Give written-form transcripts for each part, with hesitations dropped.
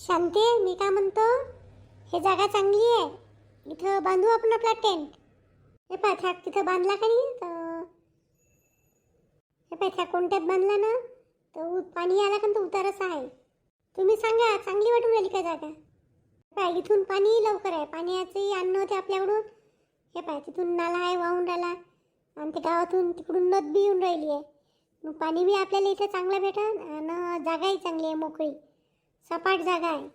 शांती, मी काय म्हणतो, हे जागा चांगली आहे, इथं बांधू आपण आपला टेंट. हे पाय तिथं बांधला का नाही तर हे पाय कोणत्यात बांधला ना तर पाणी आला का तर उतारच आहे. तुम्ही सांगा, चांगली वाटून राहिली का जागा? पाय इथून पाणी लवकर आहे, पाण्याचंही आणणं होते आपल्याकडून. हे पाय तिथून नाला आहे वाहून राहिला आणि ते गावातून तिकडून नद बी येऊन राहिली आहे. मग पाणी बी आपल्याला इथं चांगलं भेटन आणि जागाही चांगली आहे, मोकळी सपाट जागा आहे.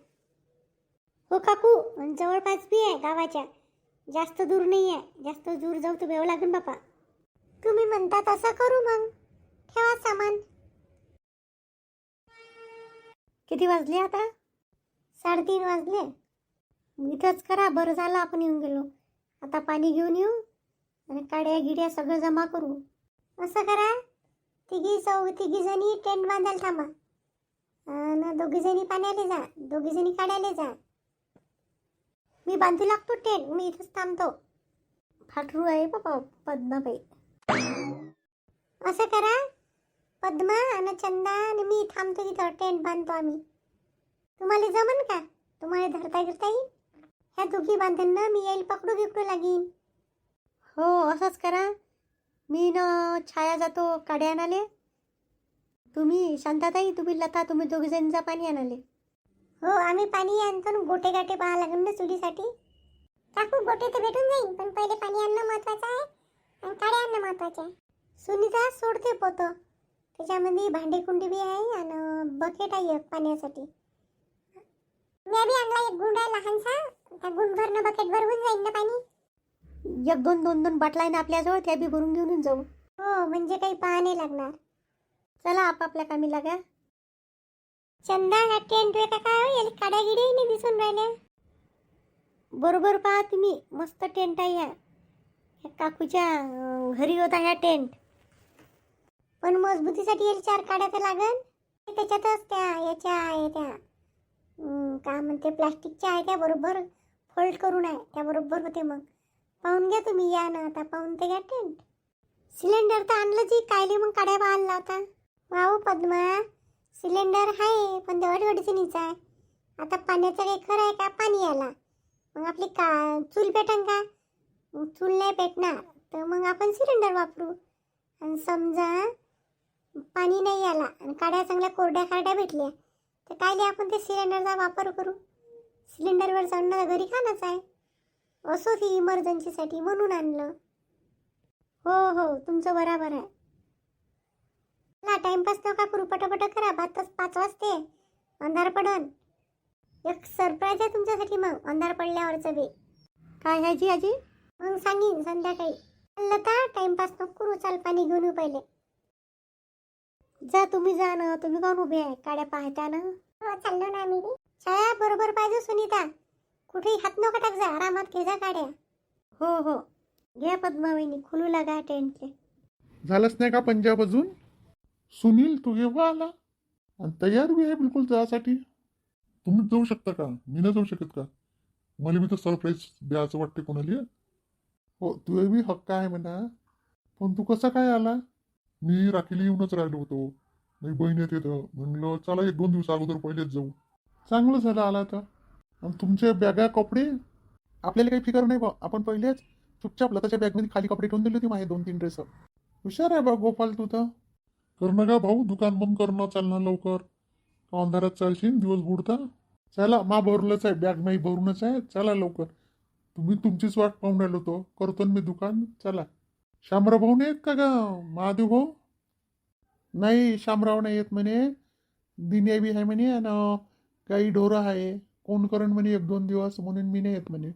हो काकू, जवळपास बी आहे गावाच्या, जास्त दूर नाही आहे. जास्त दूर जाऊ तर भेव लागेल बापा. तुम्ही म्हणता तसं करू, मग ठेवा सामान. किती वाजले आता? 3:30 वाजले. इथंच करा, बरं झालं आपण येऊन गेलो. आता पाणी घेऊन येऊ आणि काड्या गिड्या सगळं जमा करू. असं करा, तिघी जणी टेंट बांधायला थांबा आणि दोघी जणी पाण्याला जा, दोघी जणी काढायला जा. मी बांधू लागतो टेंट, मी इथंच थांबतो. फाटरू आहे बाबा पद्माबाई. असं करा, पद्मा आणि चंदा आणि मी थांबतो तिथं, टेंट बांधतो आम्ही. तुम्हाला जमन का? तुम्हाला धरता गिरता येईल? ह्या दोघी बांधन ना, मी येईल पकडू बिकडू लागीन. हो असंच करा, मी न छाया जातो काड्या आणाले. तुम्ही शांताताई, तुम्ही लता, तुम्ही दोघी जण जा पाणी आणाले. हो आम्ही पाणी आणतो ना, गोटे गाटे पाहा लागेल ना चुलीसाठी. काकू गोटे तर भेटून जाईल, पण पहिले पाणी आणणं महत्वाचं आहे आणि काड्या आणणं महत्वाचे आहे. सुनीता सोडते पोतं, त्याच्यामध्ये भांडे कुंडी बी आहे आणि बकेट आहे एक पाण्यासाठी. मी बी आणला एक गुंड आहे लहानसा, त्या गुंड भरणं बकेट भरून जाईल ना पाणी. एक दोन बाटला आहे ना आपल्याजवळ, त्या बी भरून घेऊन जाऊ. हो म्हणजे काही पाहा नाही लागणार. चला आपापल्या कामी लागा. चंदा, हा टेंट वे का काय याला काड्या गिड्याही नाही दिसून राहिल्या. बरोबर पहा तुम्ही, मस्त टेंट आहे या काकूच्या घरी होता ह्या टेंट. पण मजबूतीसाठी याला 4 काड्या तर लागन. त्याच्यातच त्या याच्या आहे, त्या काय म्हणते प्लास्टिकच्या आहे, त्या बरोबर फोल्ड करून आहे, त्या बरोबर होते. मग पाहून घ्या तुम्ही, या ना आता पाहून ते घ्या टेंट. सिलेंडर तर आणलं जी, कायले मग काड्या पाहायला होता. वाहू पद्मा, सिलेंडर आहे पण तेवढी अडचणीच आहे. आता पाण्याचं काही खरं आहे का? पाणी आला मग आपली चूल पेटन का? चूल नाही पेटणार तर मग आपण सिलेंडर वापरू. आणि समजा पाणी नाही आला आणि काड्या चांगल्या कोरड्या काड्या भेटल्या तर कायले आपण ते सिलेंडरचा वापर करू. सिलेंडरवर चढणं घरी खाणंच आहे, असो ती इमर्जन्सीसाठी म्हणून आणलं. हो तुमचं बराबर आहे. ना टाइमपास नका करू, पटापट करा, 5 वाजते, अंधार पडन. एक सरप्राईज आहे तुमच्यासाठी मग अंधार पडल्यावरचं बी. काय आहे जी आजी? मग सांगीन संध्याकाळी. लता, टाइमपास नको करू, चाल पाणी घेऊन येऊ पहिले. जा तुम्ही, जा ना, तुम्ही कोण उभे आहे, काड्या पाहता ना. हो चाललो ना आम्ही बी. छाया बरोबर पाहिजे सुनीता, कुठेही हात नको टाक, जा आरामात घे जा काड्या. हो घ्या पद्मावहिनी, खुलू लागा टेंटले. झालंच नाही का पंजाब अजून? सुनील तू केव्हा आला? आणि तयार बी आहे बिलकुल जायसाठी. तुम्ही जाऊ शकता का? मी नाही जाऊ शकत का? मला मी तर सरप्राईज द्यायचं वाटते कोणाला. हो तुझे बी हक्क आहे म्हणा, पण तू कसा काय आला? मी राखीला येऊनच राहिलो होतो, नाही बहीण येत येतं म्हणलं चला 1-2 दिवस अगोदर पहिलेच जाऊ. चांगलं झालं आला तर. आणि तुमचे बॅगा कपडे आपल्याला काही फिकर नाही बा, आपण पहिलेच चुपचाप लताच्या बॅगमध्ये खाली कपडे ठेवून दिले होते माझे 2-3 ड्रेस. हुशार आहे बा गोपाल तू तर. करणं का भाऊ, दुकान बंद करणं, चालणार लवकर, अंधारात चालशील, दिवस बुडता. चला मा भरलंच आहे, बॅग नाही भरूनच आहे, चला लवकर. तुम्ही तुमचीच वाट पाहून राहिलो तो, करतो मी दुकान, चला. शामराव भाऊ नाही येत का ग? महादेव भाऊ नाही, शामराव नाही येत म्हणे, दिन्या बी आहे म्हणे आणि काही ढोरं आहे, कोण करण म्हणे 1-2 दिवस, म्हणून मी नाही येत म्हणे.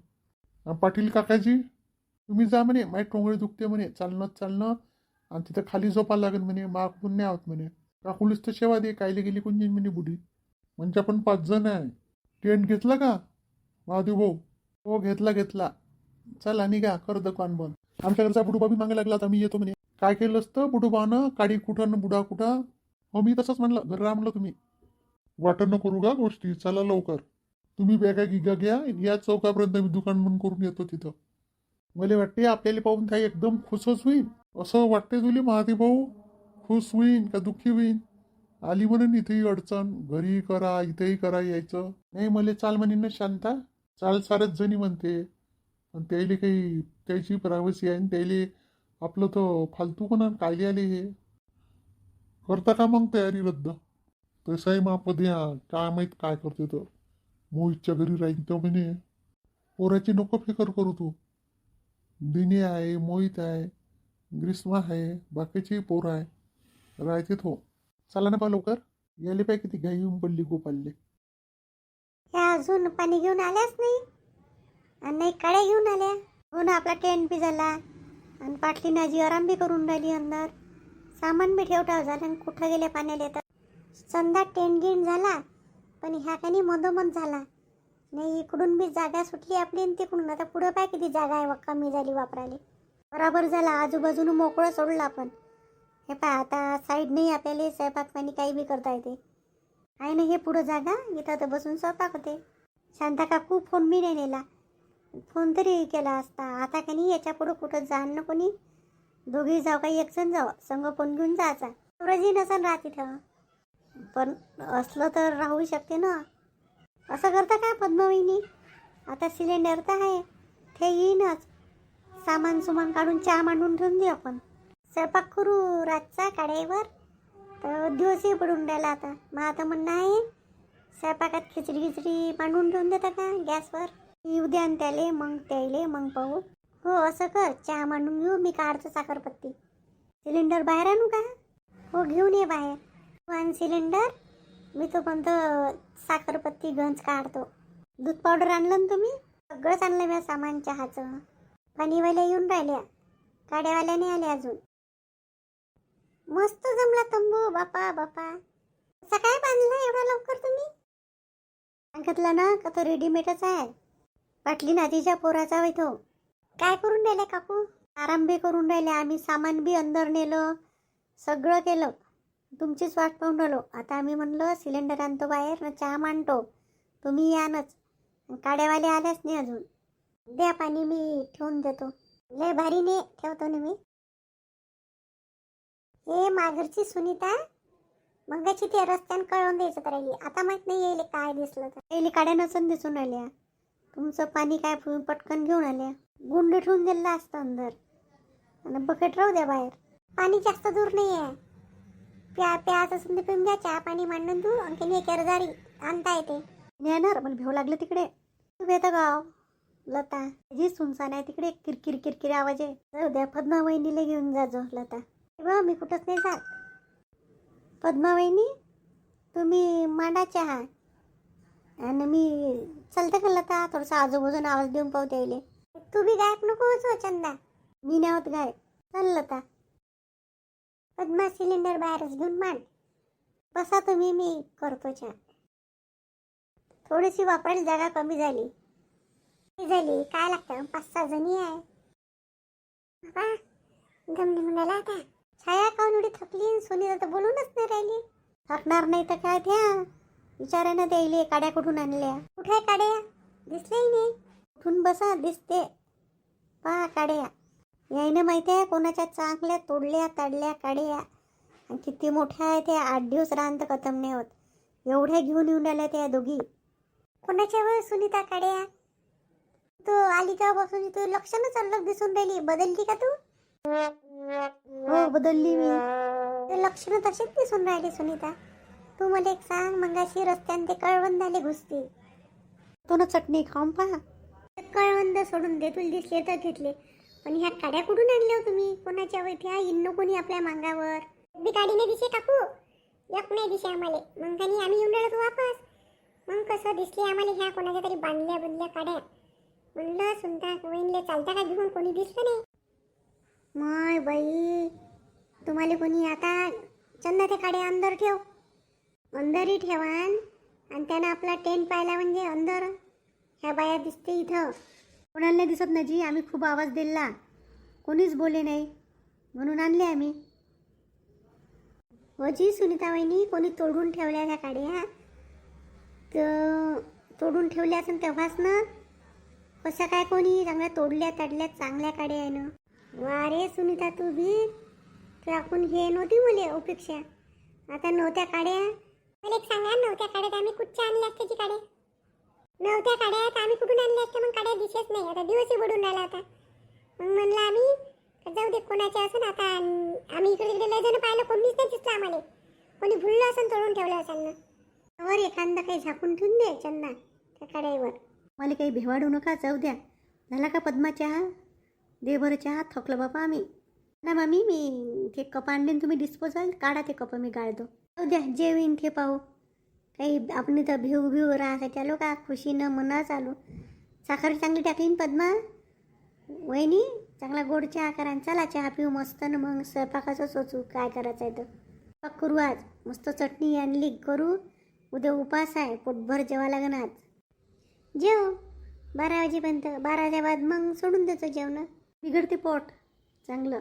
पाटील काकाजी तुम्ही जा म्हणे, माझी टोंगळी दुखते म्हणे चालणं, आणि तिथं खाली झोपायला लागेल म्हणे, मागून नाही आहोत म्हणे. काकुलीच तर सेवा दे, कायले गेली कोण म्हणे बुडी. म्हणजे आपण 5 जण आहे. टेंट घेतला का महादेव भाऊ? हो घेतला. चला निघा, कर दुकान बंद. आमच्याकडचा बुडूबा बी मागे लागला, आता मी येतो म्हणे. काय केलं असतं बुडूबानं, काडी कुठं बुडा कुठं. हो मी तसंच म्हणलं, घर म्हणलं तुम्ही वाटण न करू का गोष्टी, चला लवकर. तुम्ही बॅगा गिगा घ्या, या चौकापर्यंत मी दुकान बंद करून येतो तिथं. मला वाटते आपल्याला पाहून काही एकदम खुशच होईल, असं वाटते तुला महादेव भाऊ? खुश होईन का दुःखी होईन? आली म्हणून इथेही अडचण, घरी करा इथेही करा यायचं नाही. मला चाल म्हणेन ना शांता, चाल सारच जणी म्हणते. पण त्याला काही त्याची प्रायव्हसी आहे, त्याला आपलं तर फालतू कोणा कायले आले हे. करता का मग तयारी रद्द? तसंही मापद या काय माहीत काय करते तर. मोहितच्या घरी राहीन तो म्हणे. पोराची नको फिकर करू तू. दिने आहे, मोहित आहे, ग्रीष्मा आहे, बाकीची पोरं आहे, राहते हो. चला ना पा लवकर, यायला पाय किती घाई येऊन पडली गोपालले. ह्या अजून पाणी घेऊन आल्याच नाही आणि नाही काड्या घेऊन आल्या. हो ना, आपला टेंट बी झाला आणि पाटली नाजी आराम बी करून राहिली अंदर. सामान बी ठेवता झालं आणि कुठं गेले पाण्याला तर. संध्या टेंट गिंट झाला पण ह्या काही मधोमध झाला नाही. इकडून बी जागा सुटली आपली आणि तिकडून आता पुढं पाय किती जागा आहे कमी झाली वापरायला. बराबर झाला, आजूबाजूनं मोकळं सोडलं आपण. हे पहा आता साईड नाही आपल्याला स्वयंपाक पाणी काही बी करता येते आहे ना. हे पुढं जागा इथं तर बसून स्वयंपाक होते. शांता काकू फोन बी नाही नेला, फोन तरी केला असता. आता का नाही याच्या पुढं कुठं जाण ना कोणी. दोघी जाऊ काही एक जण जाऊ, संग फोन घेऊन जायचा. सूरजही नसन राहत इथं, पण असलं तर राहू शकते ना. असं करता काय पद्मवहिनी, आता सिलेंडर तर आहे ते येईनच. सामान सुमान काढून चहा मांडून ठेवून देऊ आपण. स्वयंपाक करू रातचा काड्यावर तर दिवसही पडून राहिला आता. मग आता म्हणणं आहे स्वयंपाकात खिचडी मांडून ठेवून देता का गॅसवर. येऊ द्या आणि त्याले मग त्याले मग पाहू. हो असं कर, चहा मांडून घेऊ, मी काढतो साखरपत्ती. सिलेंडर बाहेर आणू का? हो घेऊन ये बाहेर. तू आण सिलेंडर, मी तो पण साखरपत्ती गंज काढतो. दूध पावडर आणलं ना तुम्ही? सगळंच आणलं मी सामान चहाचं. पाणीवाल्या येऊन राहिल्या, काड्यावाल्या नाही आल्या अजून. मस्त जमला तंबू बापा बापा. सकाळी बांधला एवढा लवकर तुम्ही? सांगितलं ना का तो रेडीमेडच आहे. पाटली नातीच्या पोराचा होय तो. काय करून राहिले काकू? आराम बी करून राहिले आम्ही. सामान बी अंदर नेलं, सगळं केलं. तुमचीच वाट पाहून राहिलो. आता आम्ही म्हणलं सिलेंडर आणतो बाहेर ना चहा मांडतो, तुम्ही यानच. काड्यावाले आल्याच नाही अजून. द्या पाणी मी ठेवून देतो. लय भारी ने ठेवतो ना मी. हे माघरची सुनीता मगाची ते रस्त्यानं कळवून द्यायचं तर राहिली. आता माहित नाही येईल काय दिसलं तर. येईल काड्या नसून दिसून राहिल्या. तुमचं पाणी काय पटकन घेऊन आल्या. गुंड ठेवून दिलं असतं अंदर आणि बकेट राहू द्या बाहेर. पाणी जास्त दूर नाही आहे. प्यायचं असेल तर पिऊन घ्या. चहा पाणी मांडून दूर आणखी एक अर्जारी आणता येते. नेणार मला भेव लागले तिकडे. तू येतं गाव लता जी सुनसान आहे तिकडे. किरकिर किरकिर आवाज आहे. जाऊ द्या, पद्मावहिनीला घेऊन जाजो लता. मी कुठंच नाही जात. पद्मावहिनी तुम्ही मांडा चहा आणि मी चलते का लता. थोडंसं आजूबाजून आवाज देऊन पाहू यायले. तू बी गायब नको हो चंदा. मी नाही होत गायब. चल लता. पद्मा सिलेंडर बाहेरच घेऊन मांड. बसा तुम्ही, मी करतो चहा. थोडीशी वापरायला जागा कमी झाली. काय लागतं, 5-6 जणी आहे. बाबा दम निघून राहिला आता. छाया काऊन एवढी थकली. सोनीला तर बोलूनच नाही राहिली. थकणार नाही तर काय. त्या विचारायला द्यायले काड्या कुठून आणल्या. कुठे काड्या दिसल्याही नाही. कुठून बसा दिसते पहा काड्या. यायनं माहिती आहे कोणाच्या चांगल्या तोडल्या ताडल्या काड्या. आणि किती मोठ्या आहे त्या. 8 दिवस राहत खतम नाही होत. एवढ्या घेऊन येऊन राहिल्या त्या दोघी. कोणाच्या वर सुनीता काड्या. तू आली तेव्हापासून तू लक्षणच अलग दिसून राहिली. बदलली का तू? हो बदलली मी. ते लक्षण तसेच दिसून राहिले सुनीता. तू मला एक सांग, मंगाशी रस्त्याने ते कळवंदाले घुसते. तो ना चटणी खाऊन पहा. कळवंद सोडून दे, तुला दिसले तर घेतले. पण ह्या काड्या कुठून आणल्या हो तुम्ही? कोणाच्या वैठ्या इन्न कोणी आपल्या मांगावर. बी काडी नाही दिसे काकू. एक नाही दिसे आम्हाला. मग काही आम्ही येऊन राहिलो वापस. मग कसं दिसले आम्हाला ह्या कोणाच्या तरी बांधल्या काड्या. म्हणलं सुनता वहिनीला चालता का घेऊन, कोणी दिसलं नाही. माय बाई तुम्हाला कोणी आता चंदा त्या काड्या अंदर ठेव. अंदरही ठेवा आणि त्यानं आपला टेंट पाहिला म्हणजे अंदर ह्या बाया दिसते इथं. कोणाला नाही दिसत ना जी. आम्ही खूप आवाज दिला, कोणीच बोले नाही म्हणून आणले आम्ही. हो जी सुनीता वहिनी, कोणी तोडून ठेवल्या ह्या काड्या. तर तोडून ठेवल्या असेल तेव्हाच ना. कसं काय कोणी चांगल्या तोडल्या तडल्या चांगल्या काड्या आहे ना. वा रे सुनीता तू बी. त्याकून हे नव्हती मला अपेक्षा. आता नव्हत्या काड्या मला एक सांगा, नव्हत्या काड्यात आम्ही कुठच्या आणल्या त्याची काड्या? नव्हत्या काड्यात आम्ही कुठून आणल्या असत्या? मग काड्या दिसत नाही, आता दिवसही बुडून राहिला होता. मग म्हणलं आम्ही जाऊ दे कोणाच्या असं. आता आम्ही इकडे तिकडे लय जण पाहिलं, कोणीच नाही दिसलं आम्हाला. कोणी भुललं असं तोडून ठेवलं असेल ना. वर एखादा काही झाकून ठेवून दे चंदा त्या काड्यावर. मला काही भेवाडू नका, जाऊ द्या. झाला का पद्मा चहा? दे बरं चहा, थकलं बाबा आम्ही ना. मामी मी ते कप आणले तुम्ही डिस्पोजल, काढा ते कप मी गाळतो. जाऊ द्या, जे होईन ते पाहू. काही आपण तर भिव भिव राहायचं आलो का, खुशीनं मनाच आलो. साखर चांगली टाकलीन पद्मा वहिनी, चांगला गोड चहा करा आणि चला चहा पिऊ मस्त. ना मग स्वयंपाकाचं सोचू काय करायचं आहे तर. स्वयंपाक करू आज, मस्त चटणी आणली करू. उद्या उपास आहे, पोटभर जेवा लागन आज. जेव 12 वाजेपर्यंत, 12 वाजेच्या बाद मग सोडून देतो जेवण. बिघडते पोट चांगलं.